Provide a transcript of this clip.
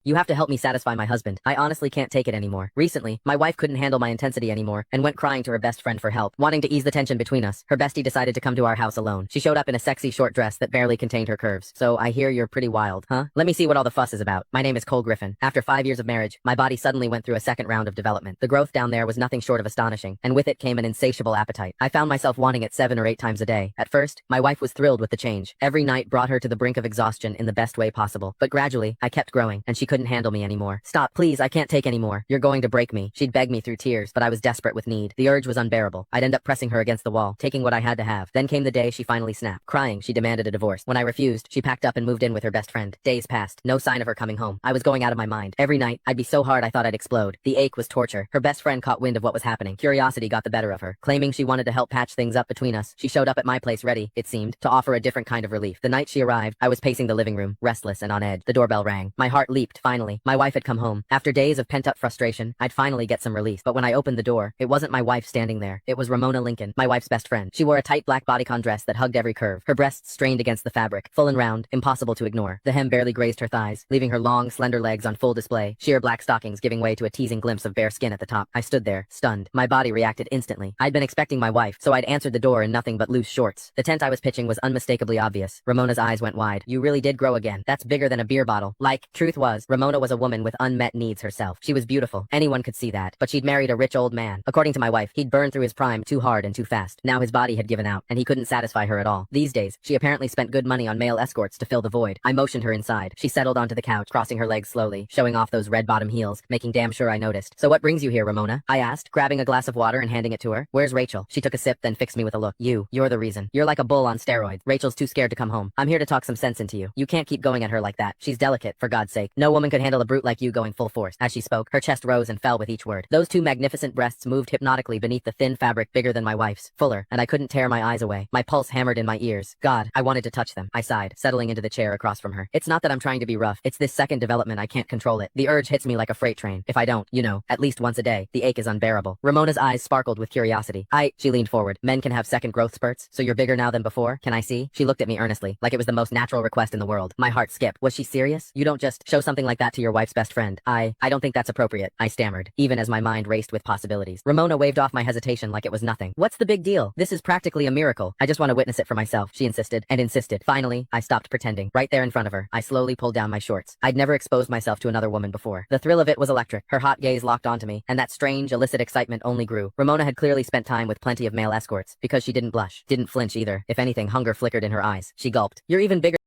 You have to help me satisfy my husband. I honestly can't take it anymore. Recently, my wife couldn't handle my intensity anymore and went crying to her best friend for help. Wanting to ease the tension between us, her bestie decided to come to our house alone. She showed up in a sexy short dress that barely contained her curves. So I hear you're pretty wild, huh? Let me see what all the fuss is about. My name is Cole Griffin. After 5 years of marriage, my body suddenly went through a second round of development. The growth down there was nothing short of astonishing, and with it came an insatiable appetite. I found myself wanting it 7 or 8 times a day. At first, my wife was thrilled with the change. Every night brought her to the brink of exhaustion in the best way possible. But gradually, I kept growing, and she couldn't handle me anymore. Stop, please, I can't take anymore. You're going to break me. She'd beg me through tears, but I was desperate with need. The urge was unbearable. I'd end up pressing her against the wall, taking what I had to have. Then came the day she finally snapped. Crying, she demanded a divorce. When I refused, she packed up and moved in with her best friend. Days passed. No sign of her coming home. I was going out of my mind. Every night, I'd be so hard I thought I'd explode. The ache was torture. Her best friend caught wind of what was happening. Curiosity got the better of her. Claiming she wanted to help patch things up between us, she showed up at my place ready, it seemed, to offer a different kind of relief. The night she arrived, I was pacing the living room, restless and on edge. The doorbell rang. My heart leaped, finally. My wife had come home. After days of pent-up frustration, I'd finally get some release. But when I opened the door, it wasn't my wife standing there. It was Ramona Lincoln, my wife's best friend. She wore a tight black bodycon dress that hugged every curve. Her breasts strained against the fabric, full and round, impossible to ignore. The hem barely grazed her thighs, leaving her long, slender legs on full display, sheer black stockings giving way to a teasing glimpse of bare skin at the top. I stood there, stunned. My body reacted instantly. I'd been expecting my wife, so I'd answered the door in nothing but loose shorts. The tent I was pitching was unmistakably obvious. Ramona's eyes went wide. You really did grow again. That's bigger than a beer bottle. Truth was, Ramona was a woman with unmet needs herself. She was beautiful. Anyone could see that. But she'd married a rich old man. According to my wife, he'd burned through his prime too hard and too fast. Now his body had given out, and he couldn't satisfy her at all. These days, she apparently spent good money on male escorts to fill the void. I motioned her inside. She settled onto the couch, crossing her legs slowly, showing off those red-bottom heels, making damn sure I noticed. So what brings you here, Ramona? I asked, grabbing a glass of water and handing it to her. Where's Rachel? She took a sip, then fixed me with a look. You're the reason. You're like a bull on steroids. Rachel's too scared to come home. I'm here to talk some sense into you. You can't keep going at her like that. She's delicate, for God's sake. No woman could handle a brute like you going full force. As she spoke, her chest rose and fell with each word. Those two magnificent breasts moved hypnotically beneath the thin fabric bigger than my wife's, fuller, and I couldn't tear my eyes away. My pulse hammered in my ears. God, I wanted to touch them. I sighed, settling into the chair across from her. It's not that I'm trying to be rough. It's this second development I can't control it. The urge hits me like a freight train. If I don't, at least once a day, the ache is unbearable. Ramona's eyes sparkled with curiosity. She leaned forward. Men can have second growth spurts, so you're bigger now than before? Can I see? She looked at me earnestly, like it was the most natural request in the world. My heart skipped. Was she serious? You don't just show something like that to your wife's best friend. I don't think that's appropriate, I stammered, even as my mind raced with possibilities. Ramona waved off my hesitation like it was nothing. What's the big deal? This is practically a miracle. I just want to witness it for myself, she insisted, and insisted. Finally, I stopped pretending. Right there in front of her, I slowly pulled down my shorts. I'd never exposed myself to another woman before. The thrill of it was electric. Her hot gaze locked onto me, and that strange, illicit excitement only grew. Ramona had clearly spent time with plenty of male escorts, because she didn't blush, didn't flinch either. If anything, hunger flickered in her eyes. She gulped. You're even bigger